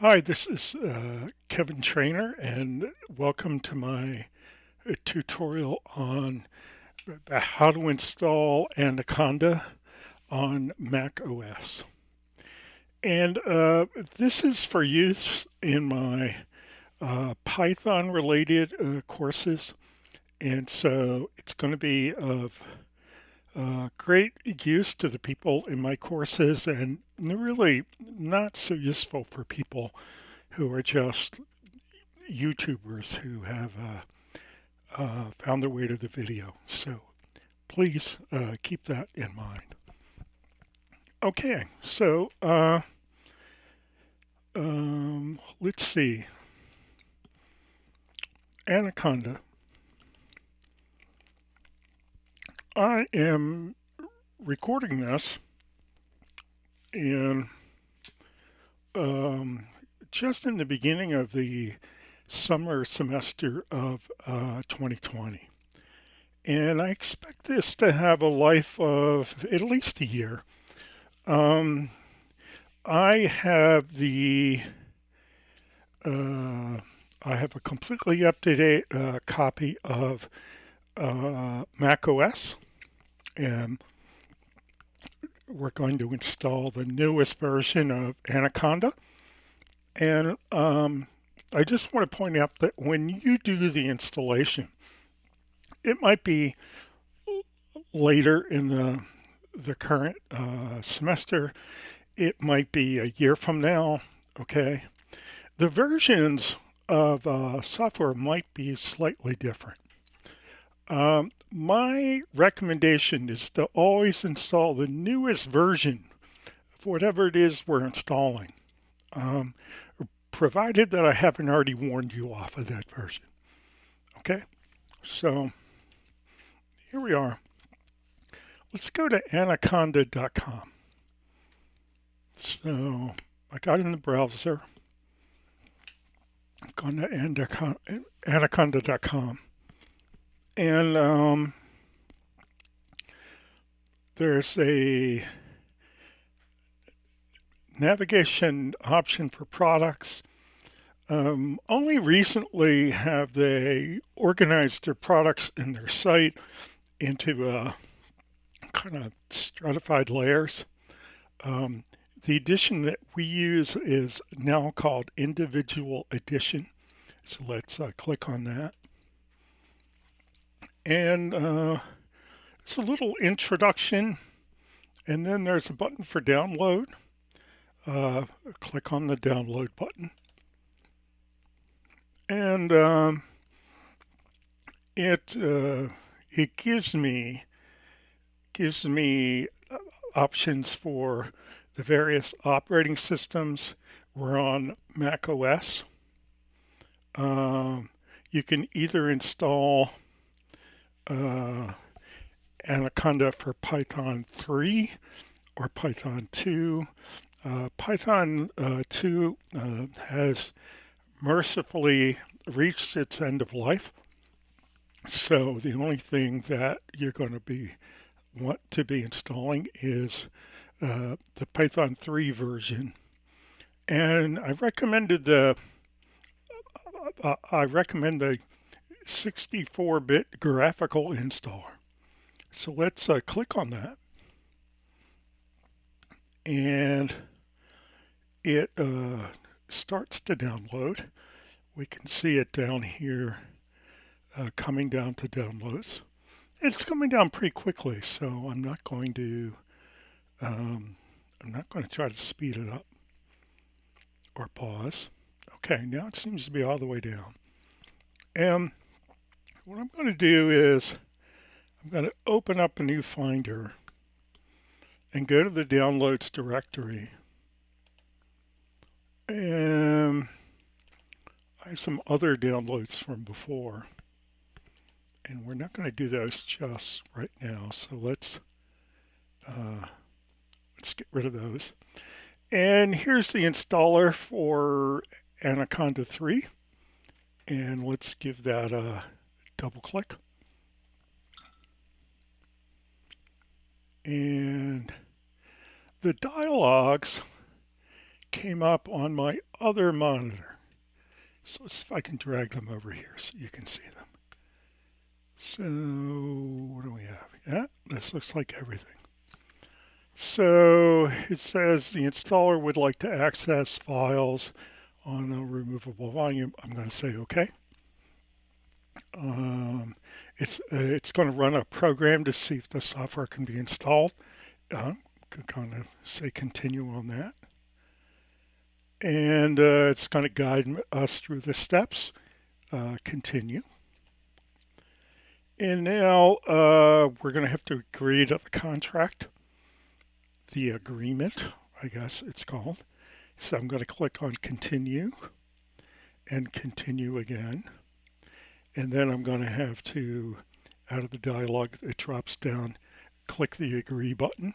Hi, this is Kevin Trainer, and welcome to my tutorial on how to install Anaconda on macOS. And this is for use in my Python related courses, and so it's going to be of great use to the people in my courses and really not so useful for people who are just YouTubers who have found their way to the video. So please keep that in mind. Okay, so let's see. Anaconda. I am recording this in just in the beginning of the summer semester of 2020. And I expect this to have a life of at least a year. I have the I have a completely up-to-date copy of macOS, and we're going to install the newest version of Anaconda. And I just want to point out that when you do the installation, it might be later in the current semester. It might be a year from now. Okay, the versions of software might be slightly different. My recommendation is to always install the newest version of whatever it is we're installing, provided that I haven't already warned you off of that version. Okay, so here we are. Let's go to anaconda.com. So I got in the browser. I'm going to anaconda.com. And there's a navigation option for products. Only recently have they organized their products in their site into kind of stratified layers. The edition that we use is now called Individual Edition. So let's click on that. And it's a little introduction, and then there's a button for download. Click on the download button. And it gives me options for the various operating systems. We're on macOS. You can either install Anaconda for Python 3 or Python 2. Python 2 has mercifully reached its end of life. So the only thing that you're going to want to be installing is the Python 3 version. And I recommend the 64-bit graphical installer. So let's click on that. And it starts to download. We can see it down here coming down to downloads. It's coming down pretty quickly, so I'm not going to try to speed it up or pause. Okay, now it seems to be all the way down. And what I'm going to do is I'm going to open up a new Finder and go to the downloads directory. And I have some other downloads from before, and we're not going to do those just right now. So let's get rid of those. And here's the installer for Anaconda 3. And let's give that a double click. And the dialogues came up on my other monitor. So let's see if I can drag them over here so you can see them. So what do we have? Yeah, this looks like everything. So it says the installer would like to access files on a removable volume. I'm going to say OK. It's going to run a program to see if the software can be installed. Could kind of say continue on that. And it's going to guide us through the steps. Continue. And now we're going to have to agree to the contract, the agreement, I guess it's called. So I'm going to click on continue and continue again. And then I'm going to have to, out of the dialog, it drops down, click the agree button.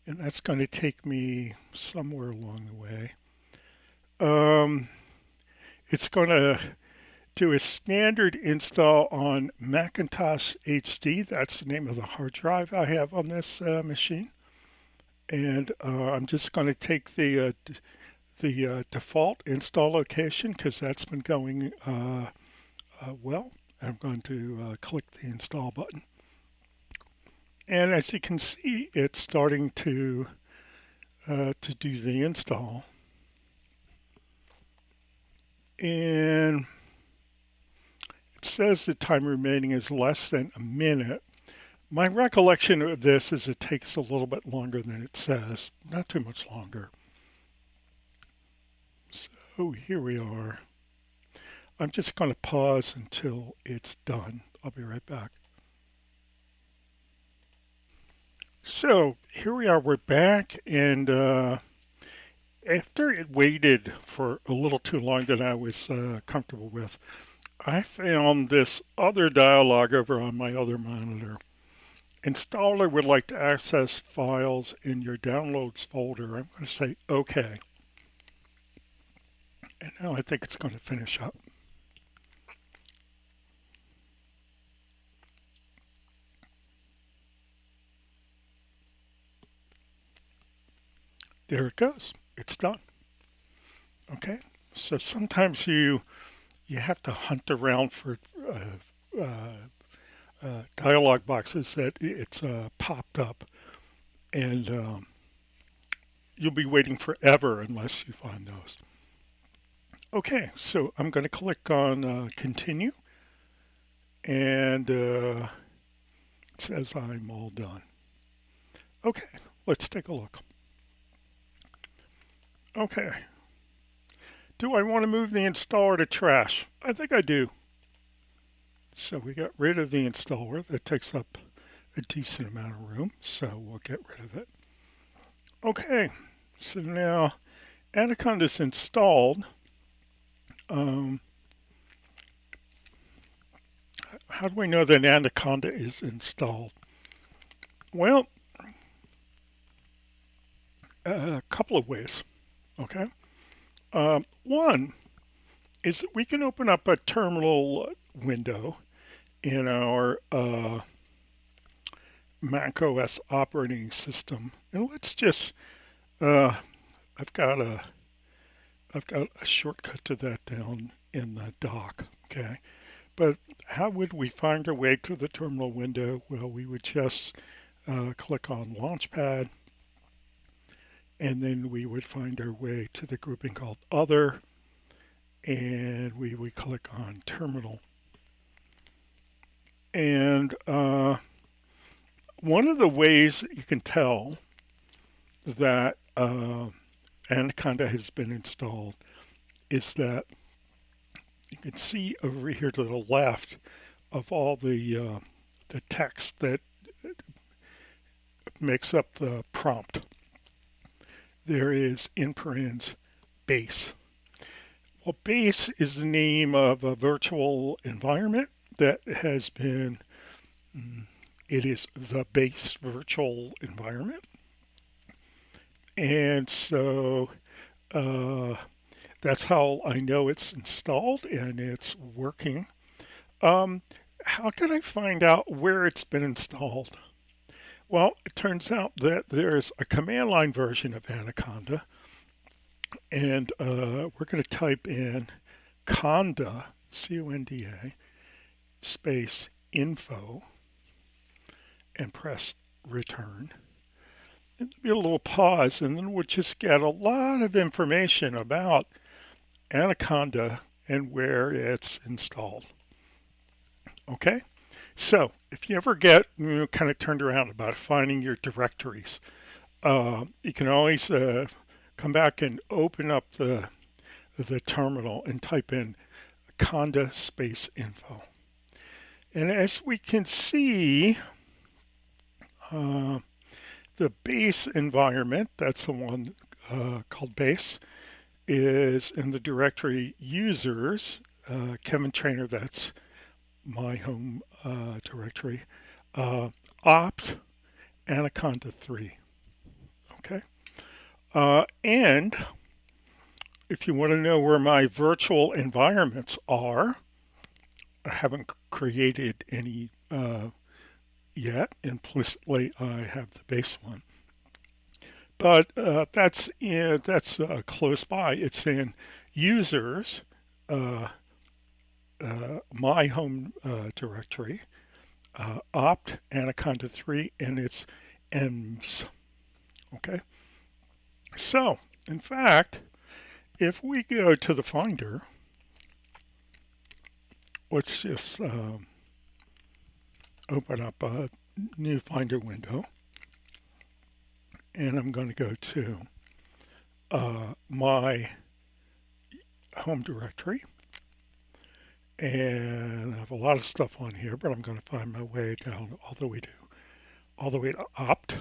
And that's going to take me somewhere along the way. It's going to do a standard install on Macintosh HD. That's the name of the hard drive I have on this machine. And I'm just going to take the default install location because that's been going well. I'm going to click the install button. And as you can see, it's starting to do the install. And it says the time remaining is less than a minute. My recollection of this is it takes a little bit longer than it says, not too much longer. So here we are. I'm just going to pause until it's done. I'll be right back. So here we are, we're back, and after it waited for a little too long than I was comfortable with, I found this other dialog over on my other monitor. Installer would like to access files in your downloads folder. I'm going to say OK. And now I think it's going to finish up. There it goes. It's done. Okay. So sometimes you have to hunt around for dialog boxes that it's popped up, and you'll be waiting forever unless you find those. Okay, so I'm going to click on continue, and it says I'm all done. Okay, let's take a look. Okay. Do I want to move the installer to trash? I think I do. So we got rid of the installer. That takes up a decent amount of room, so we'll get rid of it. Okay, so now Anaconda's installed. How do we know that Anaconda is installed? Well, a couple of ways. Okay. One is that we can open up a terminal window in our macOS operating system, and let's just I've got a shortcut to that down in the dock. Okay, but how would we find our way to the terminal window? Well, we would just click on Launchpad, and then we would find our way to the grouping called Other, and we would click on Terminal. And one of the ways that you can tell that Anaconda has been installed is that you can see over here to the left of all the text that makes up the prompt. There is in parens base. Well, base is the name of a virtual environment that has been, it is the base virtual environment. And so that's how I know it's installed and it's working. How can I find out where it's been installed? Well, it turns out that there's a command line version of Anaconda, and we're going to type in conda, C-O-N-D-A, space info, and press return. And there'll be a little pause, and then we'll just get a lot of information about Anaconda and where it's installed. Okay, so if you ever get kind of turned around about finding your directories, you can always come back and open up the terminal and type in conda space info. And as we can see, the base environment, that's the one called base, is in the directory users, Kevin Trainer, that's my home directory, opt Anaconda 3. Okay. And if you want to know where my virtual environments are, I haven't created any yet. Implicitly, I have the base one. But that's close by. It's in users, my home directory, opt Anaconda 3, and it's envs. Okay. So, in fact, if we go to the Finder, let's just open up a new Finder window, and I'm going to go to my home directory, and I have a lot of stuff on here, but I'm going to find my way down all the way to opt.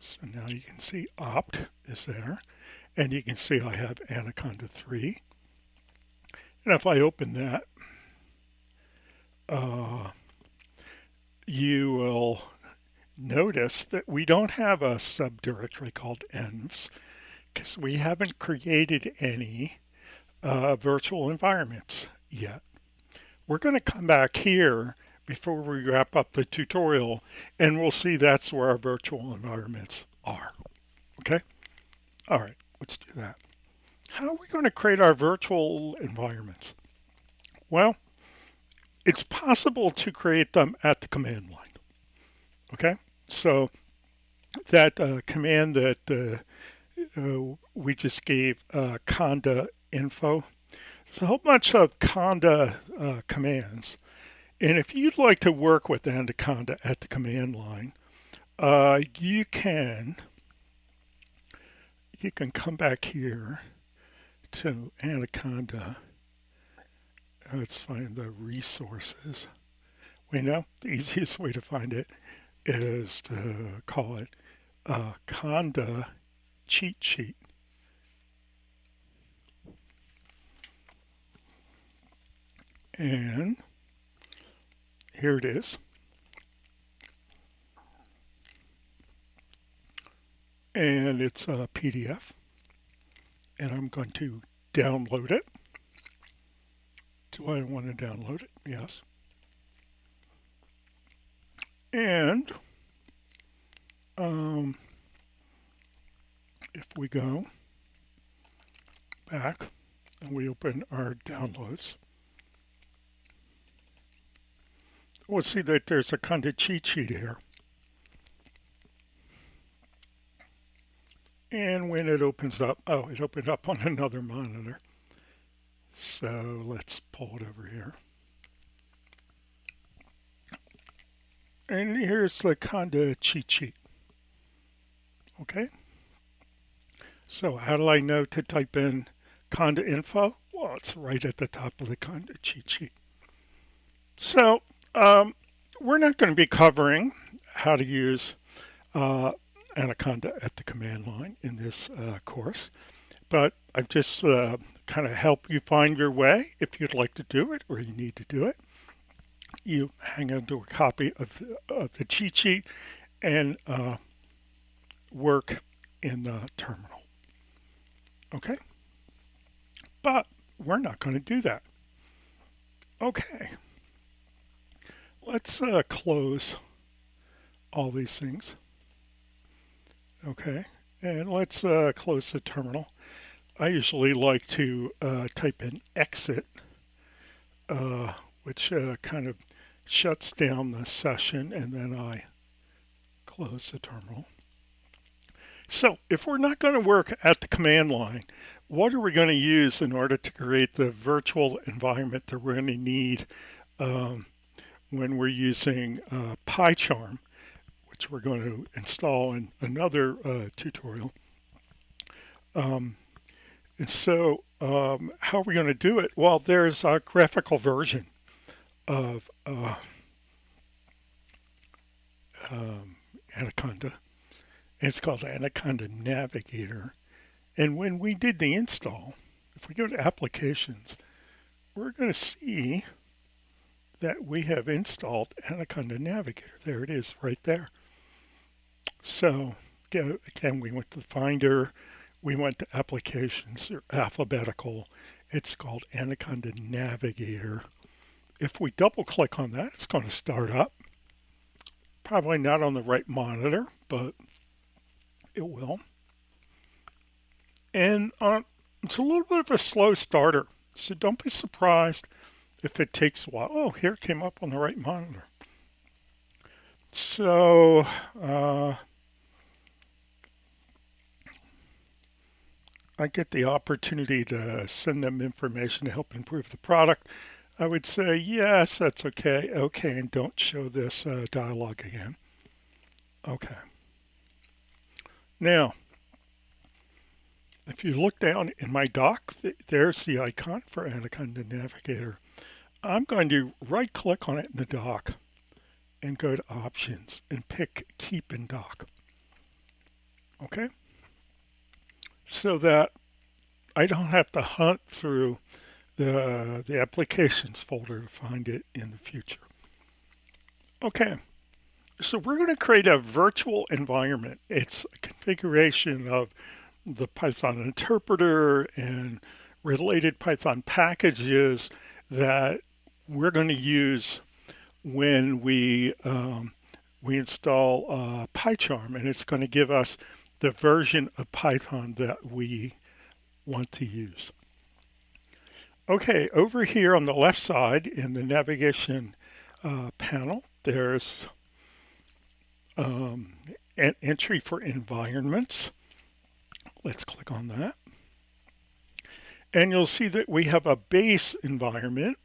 So now you can see opt is there, and you can see I have Anaconda 3. And if I open that, you will notice that we don't have a subdirectory called envs because we haven't created any virtual environments yet. We're going to come back here before we wrap up the tutorial, and we'll see that's where our virtual environments are. Okay? All right, let's do that. How are we going to create our virtual environments? Well, it's possible to create them at the command line. Okay? So that command that we just gave, conda info, there's a whole bunch of conda commands. And if you'd like to work with Anaconda at the command line, you can come back here to Anaconda. Let's find the resources. We know the easiest way to find it is to call it Conda cheat sheet. And here it is. And it's a PDF. And I'm going to download it. Do I want to download it? Yes. And if we go back and we open our downloads, we'll see that there's a kind of cheat sheet here. And when it opens up, oh, it opened up on another monitor. So let's pull it over here. And here's the Conda cheat sheet. Okay. So how do I know to type in Conda info? Well, it's right at the top of the Conda cheat sheet. So we're not going to be covering how to use Anaconda at the command line in this course, but I've just kind of helped you find your way if you'd like to do it or you need to do it. You hang onto a copy of the cheat sheet and work in the terminal. Okay? But we're not going to do that. Okay. Let's close all these things. Okay. And let's close the terminal. I usually like to type in exit, which kind of shuts down the session, and then I close the terminal. So if we're not going to work at the command line, what are we going to use in order to create the virtual environment that we're going to need when we're using PyCharm, which we're going to install in another tutorial. And so how are we going to do it? Well, there's a graphical version of Anaconda. It's called Anaconda Navigator. And when we did the install, if we go to applications, we're going to see that we have installed Anaconda Navigator. There it is right there. So again, we went to the Finder, we went to applications, they're alphabetical. It's called Anaconda Navigator. If we double click on that, it's going to start up. Probably not on the right monitor, but it will. And it's a little bit of a slow starter, so don't be surprised if it takes a while. Oh, here it came up on the right monitor. So I get the opportunity to send them information to help improve the product. I would say, yes, that's okay. Okay, and don't show this dialog again. Okay. Now, if you look down in my dock, there's the icon for Anaconda Navigator. I'm going to right-click on it in the dock and go to Options and pick Keep in Dock. Okay? So that I don't have to hunt through the applications folder to find it in the future. Okay, so we're going to create a virtual environment. It's a configuration of the Python interpreter and related Python packages that we're going to use when we install PyCharm, and it's going to give us the version of Python that we want to use. Okay, over here on the left side in the navigation panel, there's an entry for environments. Let's click on that. And you'll see that we have a base environment,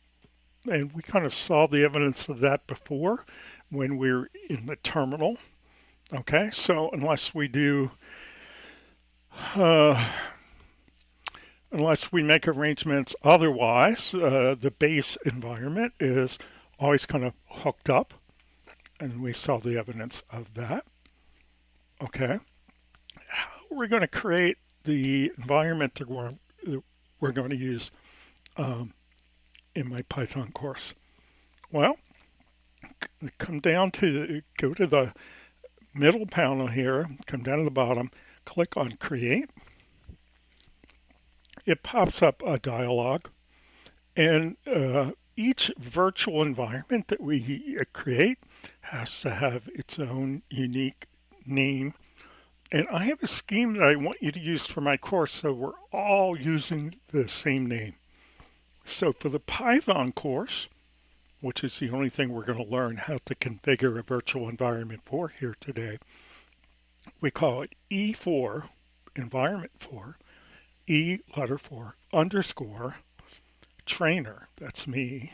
and we kind of saw the evidence of that before when we're in the terminal. Okay, so unless we do unless we make arrangements otherwise, the base environment is always kind of hooked up, and we saw the evidence of that. Okay, how are we going to create the environment that we're going to use in my Python course? Well, go to the middle panel here, come down to the bottom, click on Create. It pops up a dialog, and each virtual environment that we create has to have its own unique name. And I have a scheme that I want you to use for my course, so we're all using the same name. So for the Python course, which is the only thing we're going to learn how to configure a virtual environment for here today, we call it E4, environment 4, E letter 4, underscore, trainer, that's me,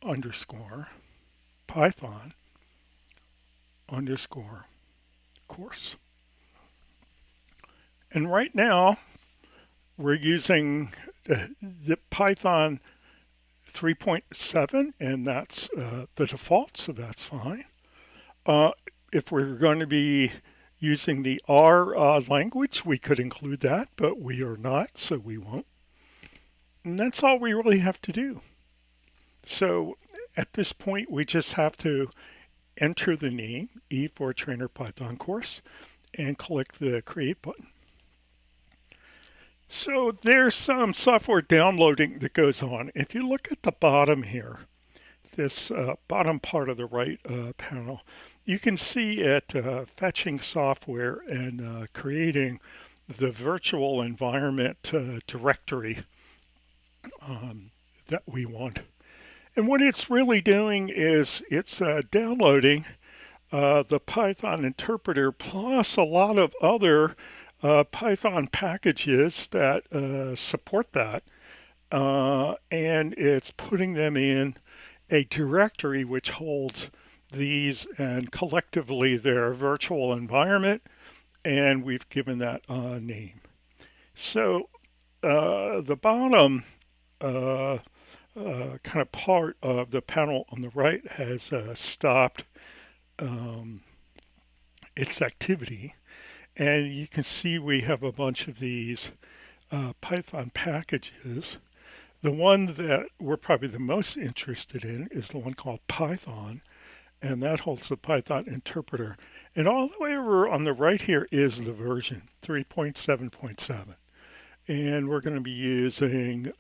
underscore, Python, underscore, course. And right now, we're using the Python 3.7, and that's the default, so that's fine. If we're going to be using the R language, we could include that, but we are not, so we won't. And that's all we really have to do. So at this point, we just have to enter the name, E4 Trainer Python course, and click the Create button. So there's some software downloading that goes on. If you look at the bottom here, this bottom part of the right panel, you can see it fetching software and creating the virtual environment directory that we want. And what it's really doing is it's downloading the Python interpreter plus a lot of other Python packages that support that. And it's putting them in a directory which holds these, and collectively their virtual environment, and we've given that a name. So the bottom kind of part of the panel on the right has stopped its activity, and you can see we have a bunch of these Python packages. The one that we're probably the most interested in is the one called Python, and that holds the Python interpreter. And all the way over on the right here is the version 3.7.7. And we're going to be using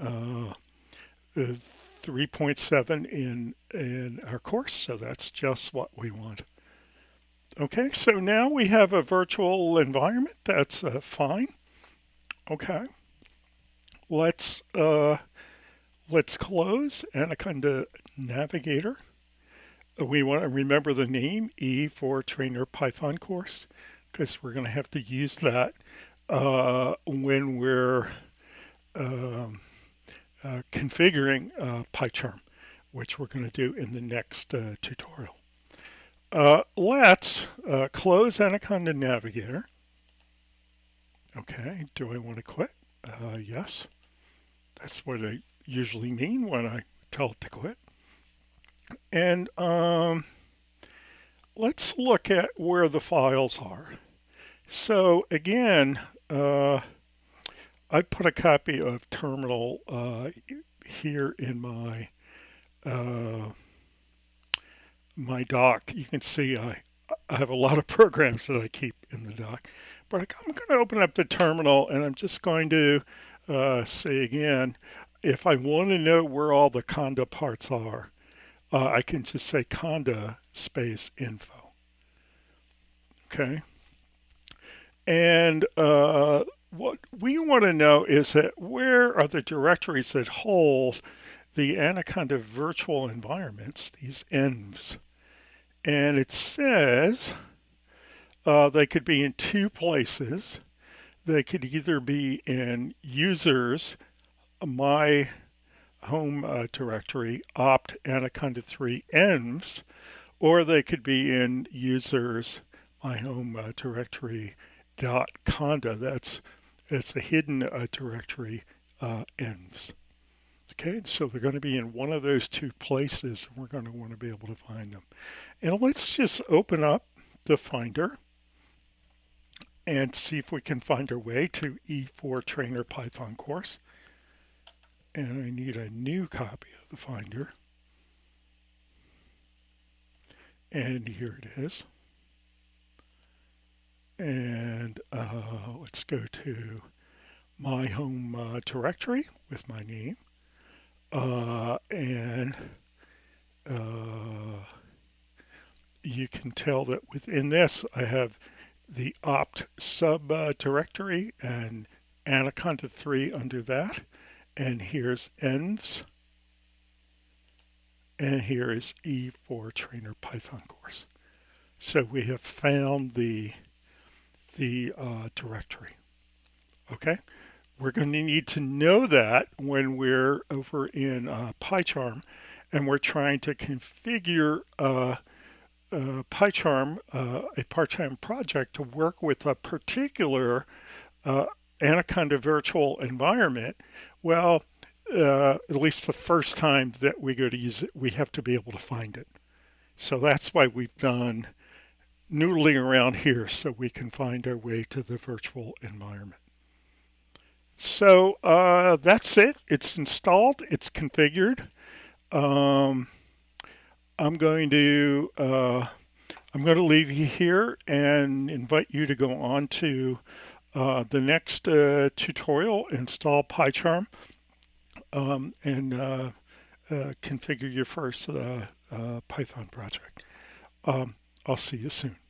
3.7 in our course, so that's just what we want. Okay, so now we have a virtual environment. That's fine. Okay, let's close Anaconda Navigator. We want to remember the name E for Trainer Python course, because we're going to have to use that when we're configuring PyCharm, which we're going to do in the next tutorial. Let's close Anaconda Navigator. Okay, do I want to quit? Yes, that's what I usually mean when I tell it to quit. And let's look at where the files are. So again, I put a copy of Terminal here in my my dock. You can see I have a lot of programs that I keep in the dock. But I'm going to open up the terminal, and I'm just going to say again, if I want to know where all the conda parts are, I can just say conda space info. Okay. And what we want to know is that where are the directories that hold the Anaconda virtual environments, these envs. And it says they could be in two places. They could either be in users, my home directory, opt Anaconda 3 envs, or they could be in users, my home directory dot conda. That's the hidden directory envs. Okay, so they're going to be in one of those two places, and we're going to want to be able to find them. And let's just open up the Finder and see if we can find our way to E4 Trainer Python course. And I need a new copy of the Finder. And here it is. And let's go to my home directory with my name. And you can tell that within this I have the opt sub directory and Anaconda 3 under that. And here's envs. And here is E4 Trainer Python course. So we have found the directory. Okay, we're going to need to know that when we're over in PyCharm and we're trying to configure PyCharm, a PyCharm project, to work with a particular Anaconda virtual environment. Well, at least the first time that we go to use it, we have to be able to find it. So that's why we've done noodling around here so we can find our way to the virtual environment. So that's it. It's installed. It's configured. I'm going to leave you here and invite you to go on to the next tutorial, install PyCharm, and configure your first Python project. I'll see you soon.